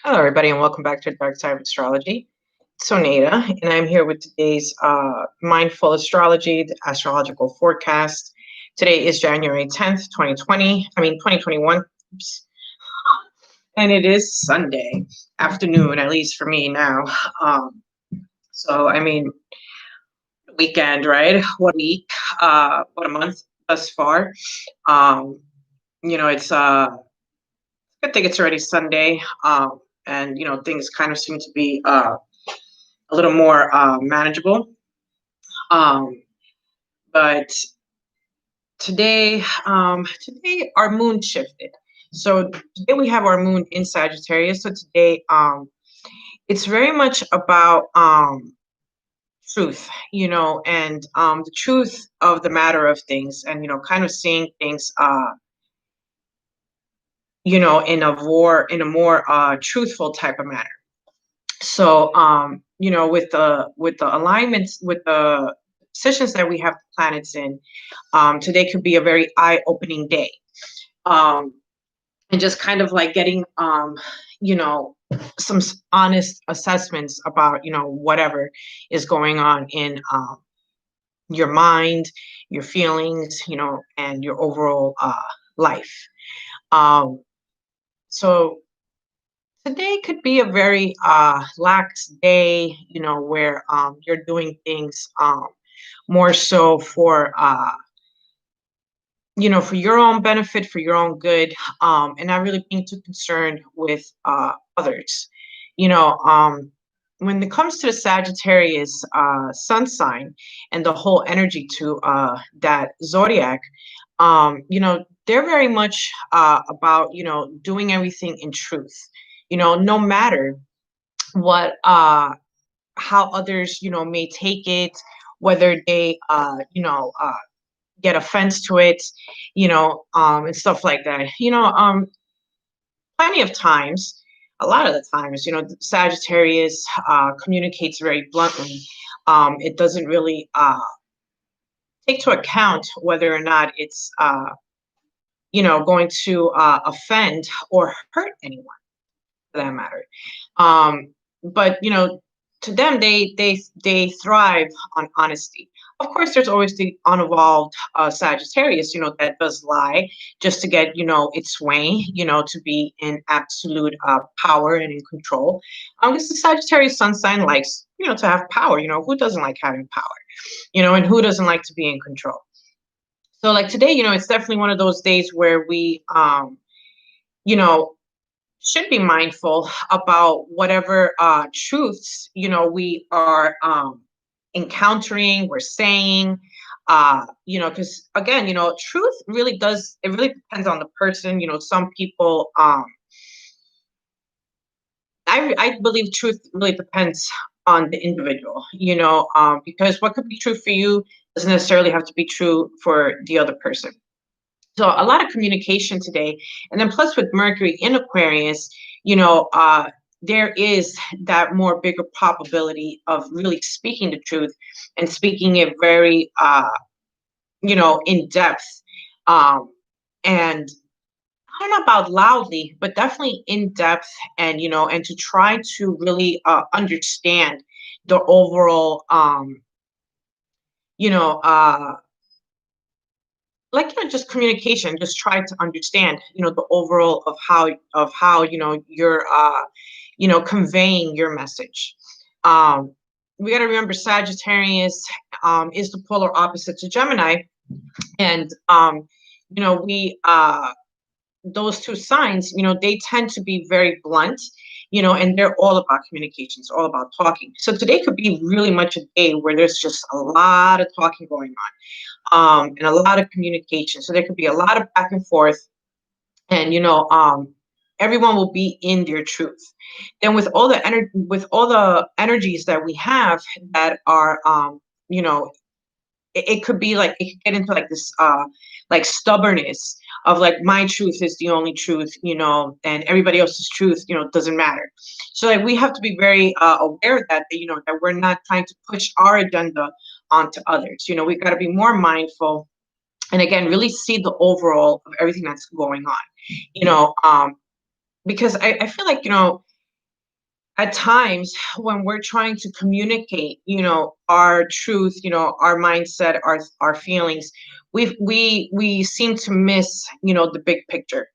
Hello, everybody, and welcome back to the Dark Side of Astrology. It's Oneyda, and I'm here with today's Mindful Astrology, the astrological forecast. Today is January 10th, 2021. Oops. And it is Sunday afternoon, at least for me now. So, weekend, right? What a week, what a month thus far. It's I think it's already Sunday, and things kind of seem to be a little more manageable. But today our moon shifted. So today we have our moon in Sagittarius. So today, it's very much about truth, and the truth of the matter of things, and kind of seeing things, in a more truthful type of manner. So, with the alignments, with the positions that we have planets in, today could be a very eye-opening day. And just kind of like getting, some honest assessments about, whatever is going on in your mind, your feelings, and your overall life. So today could be a very lax day, where you're doing things more so for for your own benefit, for your own good, and not really being too concerned with others. When it comes to the Sagittarius sun sign and the whole energy to that zodiac, they're very much about doing everything in truth. No matter what, how others may take it, whether they get offense to it, and stuff like that. Plenty of times, a lot of the times, Sagittarius communicates very bluntly. It doesn't really take to account whether or not it's going to offend or hurt anyone, for that matter. But to them, they thrive on honesty. Of course, there's always the unevolved Sagittarius, that does lie just to get its way, to be in absolute power and in control. Because the Sagittarius sun sign likes to have power. Who doesn't like having power? And who doesn't like to be in control? So like today, it's definitely one of those days where we should be mindful about whatever truths we are encountering, we're saying, because again, truth really does, it really depends on the person. Some people, I believe truth really depends on the individual, because what could be true for you doesn't necessarily have to be true for the other person. So a lot of communication today, and then plus with Mercury in Aquarius, there is that more bigger probability of really speaking the truth and speaking it very, in depth, and I don't know about loudly, but definitely in depth, and and to try to really understand the overall, you know, uh, just communication. Just try to understand, the overall of how you're conveying your message. Um, we got to remember Sagittarius is the polar opposite to Gemini, and we those two signs, they tend to be very blunt, and they're all about communications, all about talking. So today could be really much a day where there's just a lot of talking going on, and a lot of communication. So there could be a lot of back and forth, and everyone will be in their truth. Then with all the energies that we have that are, it could be like, it could get into like this like stubbornness of like, my truth is the only truth, and everybody else's truth doesn't matter. So like we have to be very aware of that, that we're not trying to push our agenda onto others. We've got to be more mindful, and again, really see the overall of everything that's going on, because I feel like at times when we're trying to communicate, our truth, our mindset, our feelings, we seem to miss, the big picture.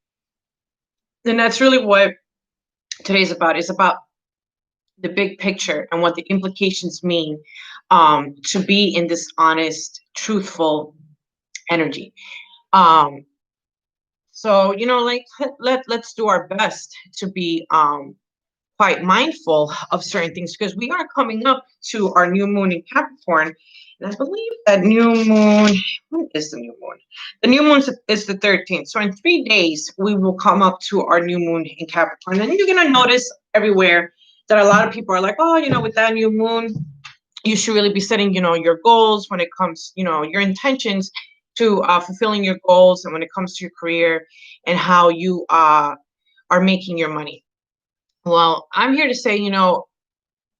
And that's really what today's about. Is about the big picture and what the implications mean, to be in this honest, truthful energy. Um, so, like, let's do our best to be quite mindful of certain things, because we are coming up to our new moon in Capricorn. And I believe that new moon, when is the new moon? The new moon is the 13th. So in 3 days, we will come up to our new moon in Capricorn. And you're going to notice everywhere that a lot of people are like, oh, with that new moon, you should really be setting, your goals when it comes, your intentions to fulfilling your goals, and when it comes to your career and how you are making your money. Well, I'm here to say,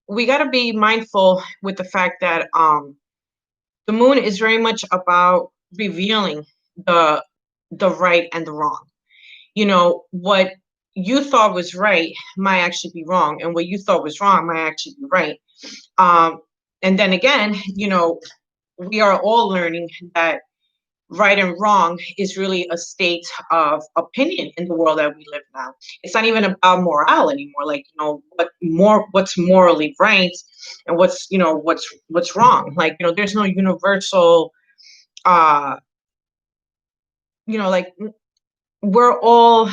we got to be mindful with the fact that the moon is very much about revealing the right and the wrong. What you thought was right might actually be wrong, and what you thought was wrong might actually be right. And then again, we are all learning that right and wrong is really a state of opinion in the world that we live now. It's not even about morale anymore. Like, what's morally right and what's wrong. Like, there's no universal, like, we're all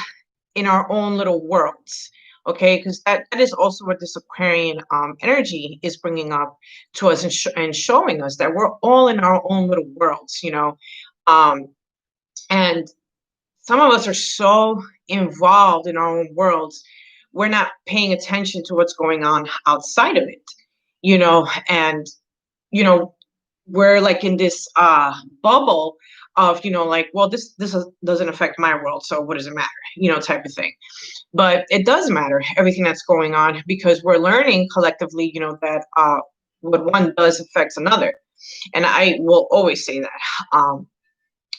in our own little worlds. Okay, because that is also what this Aquarian energy is bringing up to us, and showing us that we're all in our own little worlds, and some of us are so involved in our own worlds, we're not paying attention to what's going on outside of it, and, we're like in this bubble of, like, well, this doesn't affect my world, so what does it matter, type of thing. But it does matter, everything that's going on, because we're learning collectively, that what one does affects another. And I will always say that.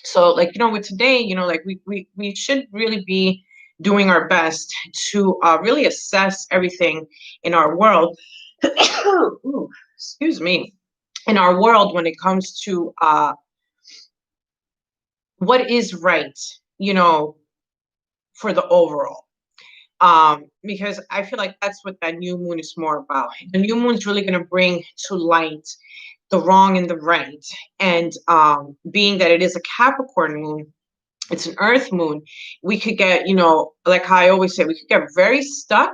So, like, with today, like, we should really be doing our best to really assess everything in our world. Ooh, excuse me. In our world, when it comes to what is right, for the overall. Because I feel like that's what that new moon is more about. The new moon is really going to bring to light the wrong and the right. And being that it is a Capricorn moon, it's an earth moon, we could get, like I always say, we could get very stuck,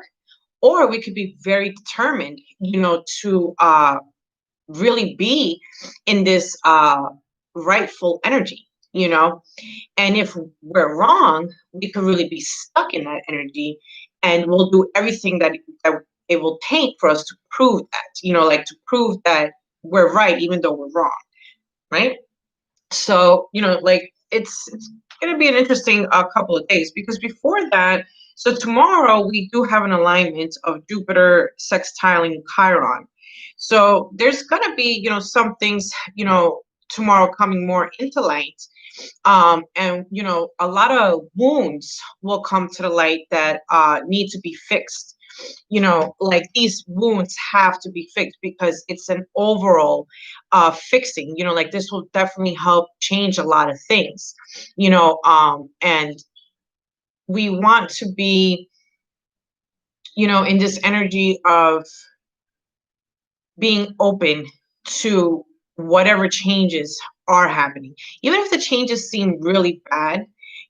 or we could be very determined, to really be in this rightful energy, and if we're wrong, we could really be stuck in that energy, and we'll do everything that it will take for us to prove that, like, to prove that we're right, even though we're wrong, right? So, like, it's going to be an interesting couple of days, because before that, so tomorrow we do have an alignment of Jupiter sextiling Chiron. So there's going to be, some things, tomorrow coming more into light. And, a lot of wounds will come to the light that need to be fixed. Like, these wounds have to be fixed, because it's an overall fixing, like, this will definitely help change a lot of things, and we want to be, in this energy of being open to whatever changes are happening, even if the changes seem really bad.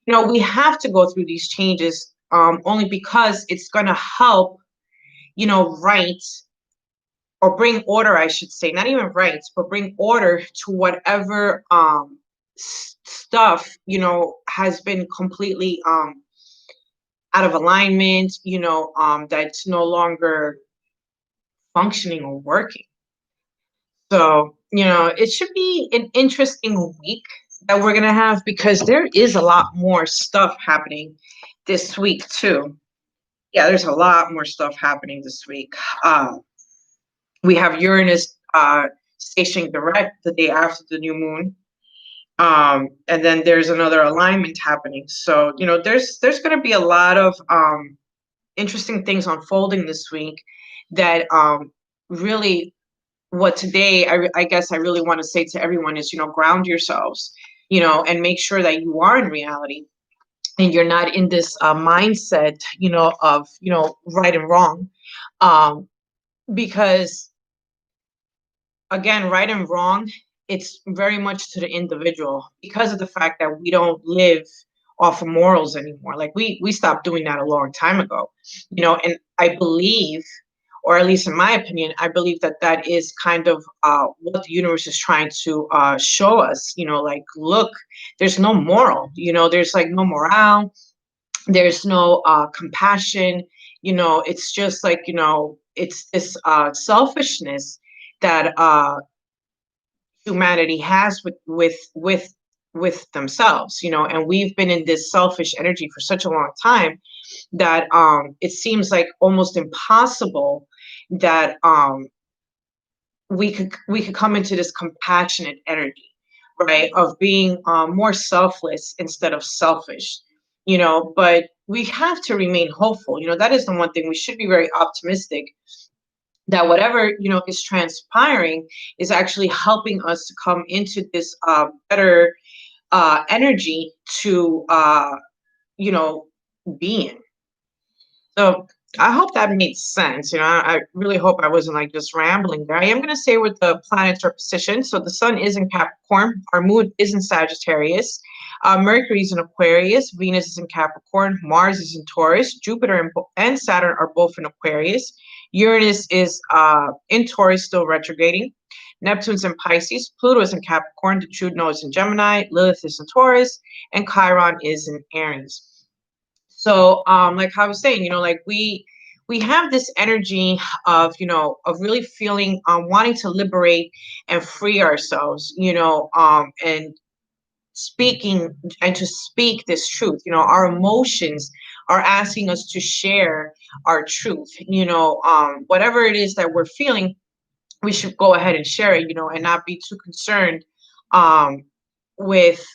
We have to go through these changes, only because it's going to help, right, or bring order, I should say, not even rights, but bring order to whatever stuff, has been completely out of alignment, that's no longer functioning or working. So, it should be an interesting week that we're going to have, because there is a lot more stuff happening this week too. Yeah, there's a lot more stuff happening this week. We have Uranus stationing direct the day after the new moon. And then there's another alignment happening. So, there's going to be a lot of interesting things unfolding this week that really what today I guess I really want to say to everyone is, ground yourselves, and make sure that you are in reality and you're not in this mindset, of, right and wrong. Because again, right and wrong, it's very much to the individual because of the fact that we don't live off of morals anymore. Like we stopped doing that a long time ago, and I believe, or at least in my opinion, I believe that that is kind of what the universe is trying to show us, like, look, there's no moral, there's like no morale, there's no compassion, it's just like, it's this selfishness that humanity has with themselves, and we've been in this selfish energy for such a long time that it seems like almost impossible that we could come into this compassionate energy, right, of being more selfless instead of selfish, but we have to remain hopeful. That is the one thing. We should be very optimistic that whatever, is transpiring is actually helping us to come into this better energy to be in. So I hope that made sense. I really hope I wasn't like just rambling there. I am going to say what the planets are positioned. So the sun is in Capricorn, our moon is in Sagittarius, Mercury is in Aquarius, Venus is in Capricorn, Mars is in Taurus, Jupiter and Saturn are both in Aquarius, Uranus is in Taurus, still retrograding, Neptune's in Pisces, Pluto is in Capricorn, the true north is in Gemini, Lilith is in Taurus, and Chiron is in Aries. So, like I was saying, like we have this energy of, of really feeling, wanting to liberate and free ourselves, and speaking and to speak this truth. Our emotions are asking us to share our truth. Whatever it is that we're feeling, we should go ahead and share it, and not be too concerned with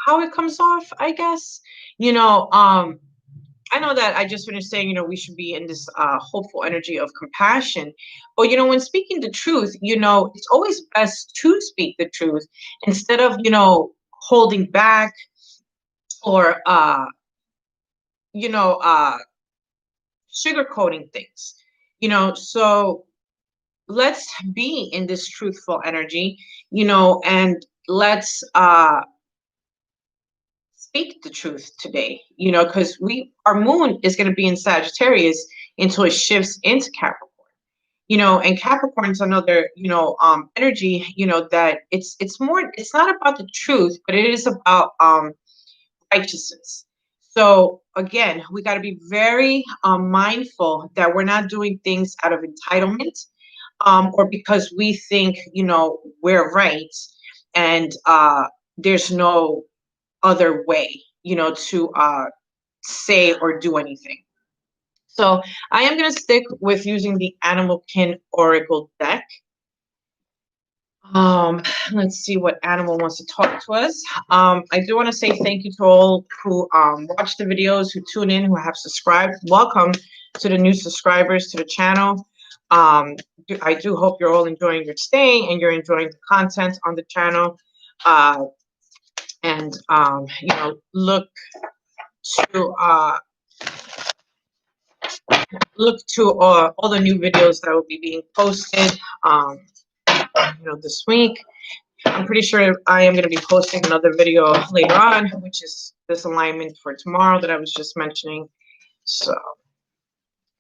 how it comes off, I guess. I know that I just finished saying, we should be in this hopeful energy of compassion. But, when speaking the truth, it's always best to speak the truth instead of, holding back or, sugarcoating things, So let's be in this truthful energy, and let's speak the truth today, because our moon is going to be in Sagittarius until it shifts into Capricorn, and Capricorn's another, energy, that it's more, it's not about the truth, but it is about righteousness. So again, we got to be very mindful that we're not doing things out of entitlement, or because we think, we're right, and there's no other way, to say or do anything. So I am going to stick with using the Animal Kin Oracle deck. Let's see what animal wants to talk to us. I do want to say thank you to all who watch the videos, who tune in, who have subscribed. Welcome to the new subscribers to the channel. I do hope you're all enjoying your stay and you're enjoying the content on the channel. And look to all the new videos that will be being posted this week. I'm pretty sure I am going to be posting another video later on, which is this alignment for tomorrow that I was just mentioning. So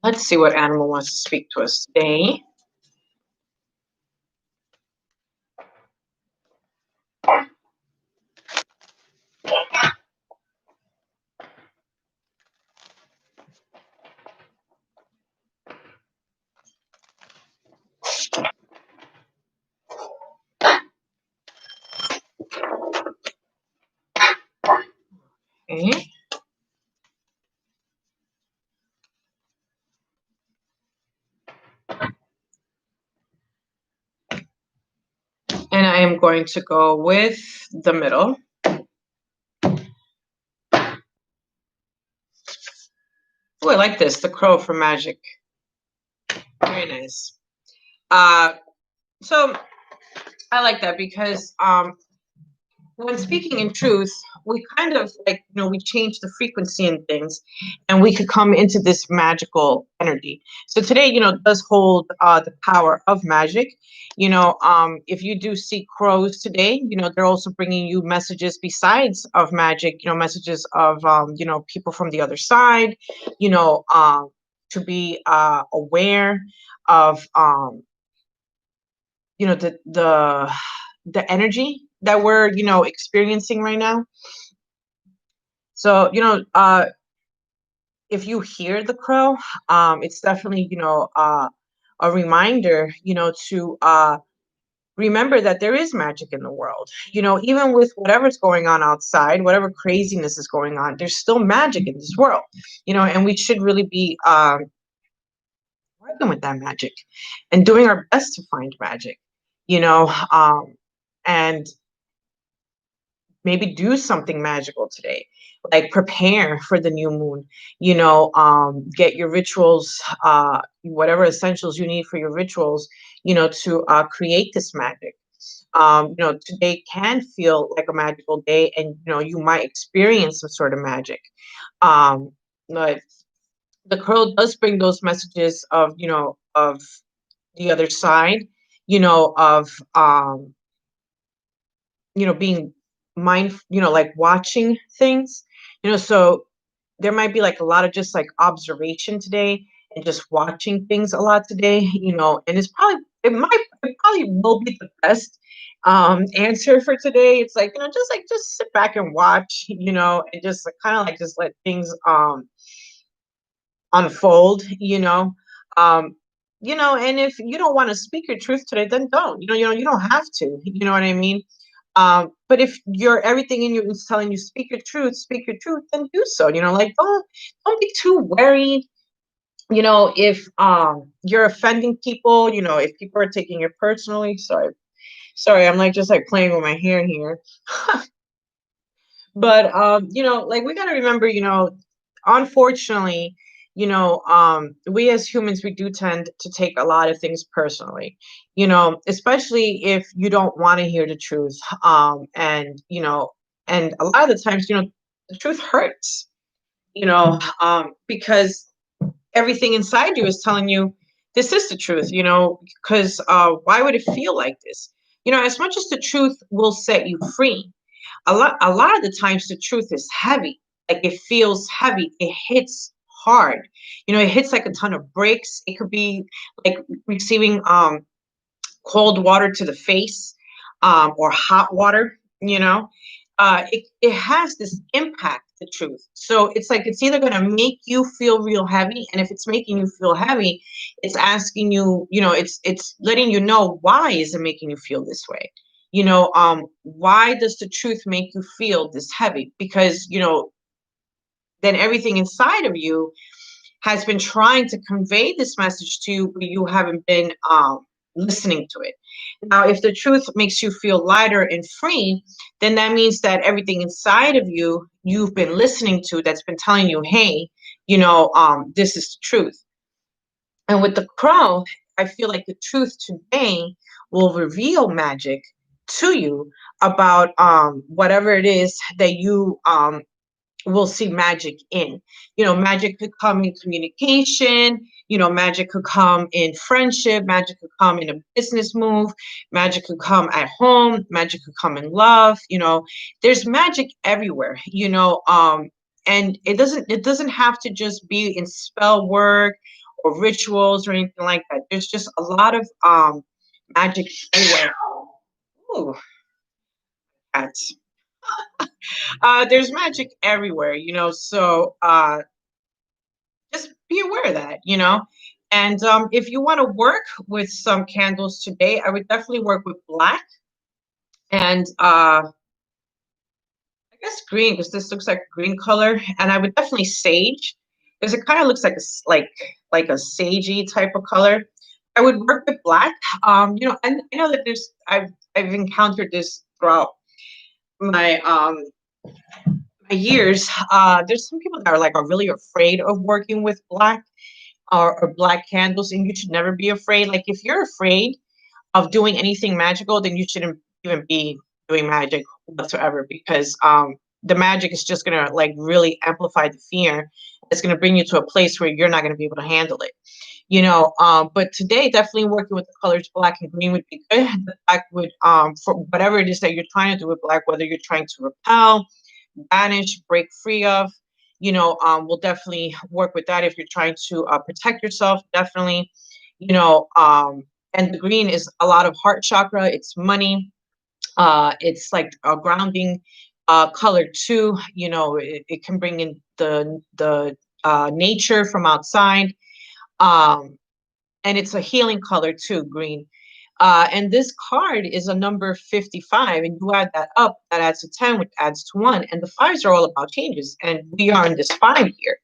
let's see what animal wants to speak to us today. Okay. And I am going to go with the middle. Oh, I like this, the crow for magic. Very nice. So I like that because when speaking in truth, we kind of like, we change the frequency in things and we could come into this magical energy. So today, does hold the power of magic. If you do see crows today, they're also bringing you messages besides of magic, messages of, people from the other side, to be aware of, the energy that we're experiencing right now. So if you hear the crow, it's definitely a reminder to remember that there is magic in the world. Even with whatever's going on outside, whatever craziness is going on, there's still magic in this world. And we should really be working with that magic and doing our best to find magic. And maybe do something magical today, like prepare for the new moon, get your rituals, whatever essentials you need for your rituals, to create this magic. Today can feel like a magical day, and you might experience some sort of magic. But the crow does bring those messages of of the other side, of being mindful, like watching things, so there might be like a lot of just like observation today and just watching things a lot today, and it probably will be the best answer for today. It's like, just sit back and watch, and just like, kind of like just let things unfold, and if you don't want to speak your truth today, then don't, you don't have to, you know what I mean? But if everything in you is telling you speak your truth, then do so. Like don't be too worried. If you're offending people, if people are taking it personally, sorry, I'm like just like playing with my hair here. But like we gotta remember, unfortunately, we as humans, we do tend to take a lot of things personally, especially if you don't want to hear the truth. And a lot of the times, the truth hurts, because everything inside you is telling you this is the truth, because why would it feel like this? As much as the truth will set you free, a lot of the times the truth is heavy. Like it feels heavy, it hits hard, it hits like a ton of bricks. It could be like receiving cold water to the face, or hot water. It has this impact, the truth. So it's like it's either going to make you feel real heavy, and if it's making you feel heavy, it's asking you, it's letting you know, why is it making you feel this way? Why does the truth make you feel this heavy? Because then everything inside of you has been trying to convey this message to you, but you haven't been listening to it. Now, if the truth makes you feel lighter and free, then that means that everything inside of you, you've been listening to, that's been telling you, hey, this is the truth. And with the crow, I feel like the truth today will reveal magic to you about whatever it is that you will see magic in. Magic could come in communication, magic could come in friendship, magic could come in a business move, magic could come at home, magic could come in love. There's magic everywhere, and it doesn't have to just be in spell work or rituals or anything like that. There's just a lot of magic everywhere. Ooh, cats. There's magic everywhere, so just be aware of that, and if you want to work with some candles today, I would definitely work with black and I guess green, because this looks like a green color, and I would definitely sage, because it kind of looks like like a sagey type of color. I would work with black, and I know that I've encountered this throughout my years, there's some people that are really afraid of working with black or black candles, and you should never be afraid. Like if you're afraid of doing anything magical, then you shouldn't even be doing magic whatsoever, because the magic is just gonna like really amplify the fear. It's gonna bring you to a place where you're not gonna be able to handle it. But today definitely working with the colors black and green would be good. The black would for whatever it is that you're trying to do with black, whether you're trying to repel, banish, break free of, we'll definitely work with that. If you're trying to protect yourself, definitely, and the green is a lot of heart chakra, it's money, it's like a grounding color too. It can bring in the nature from outside. And it's a healing color too, green. And this card is a number 55, and you add that up, that adds to 10, which adds to 1. And the fives are all about changes. And we are in this 5 year.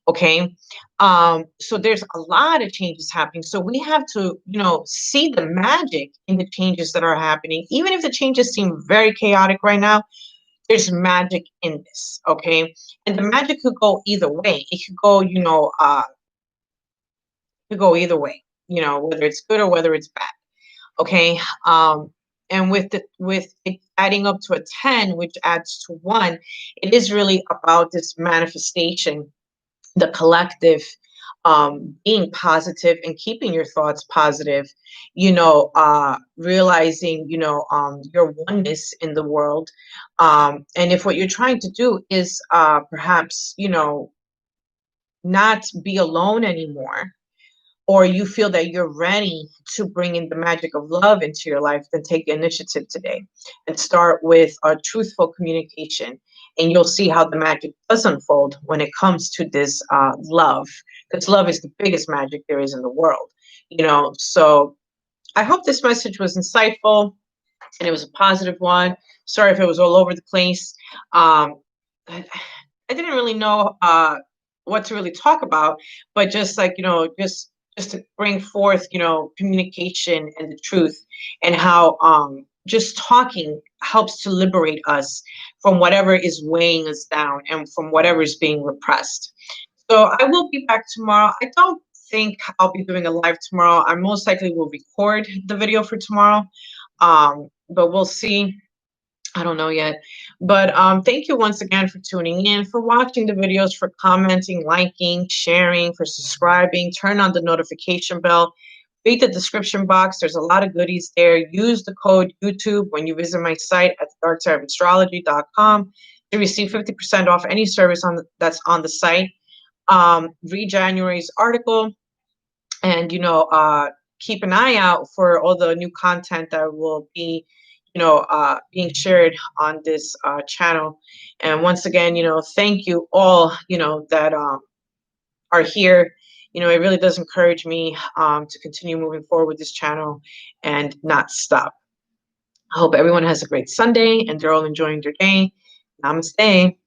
Okay. So there's a lot of changes happening. So we have to, see the magic in the changes that are happening. Even if the changes seem very chaotic right now, there's magic in this. Okay. And the magic could go either way. It could go, either way, whether it's good or whether it's bad. Okay. And with it adding up to a 10, which adds to 1, it is really about this manifestation, the collective, being positive and keeping your thoughts positive, realizing, your oneness in the world. And if what you're trying to do is perhaps, not be alone anymore, or you feel that you're ready to bring in the magic of love into your life, then take the initiative today and start with a truthful communication. And you'll see how the magic does unfold when it comes to this love, because love is the biggest magic there is in the world. So I hope this message was insightful and it was a positive one. Sorry if it was all over the place. I didn't really know what to really talk about, but just like, just to bring forth, communication and the truth, and how just talking helps to liberate us from whatever is weighing us down and from whatever is being repressed. So I will be back tomorrow. I don't think I'll be doing a live tomorrow. I most likely will record the video for tomorrow, but we'll see. I don't know yet, but thank you once again for tuning in, for watching the videos, for commenting, liking, sharing, for subscribing. Turn on the notification bell. Read the description box. There's a lot of goodies there. Use the code YouTube when you visit my site at darkside.astrology.com to receive 50% off any service that's on the site. Read January's article, and keep an eye out for all the new content that will be being shared on this channel. And once again, thank you all, that are here. It really does encourage me to continue moving forward with this channel and not stop. I hope everyone has a great Sunday and they're all enjoying their day. Namaste.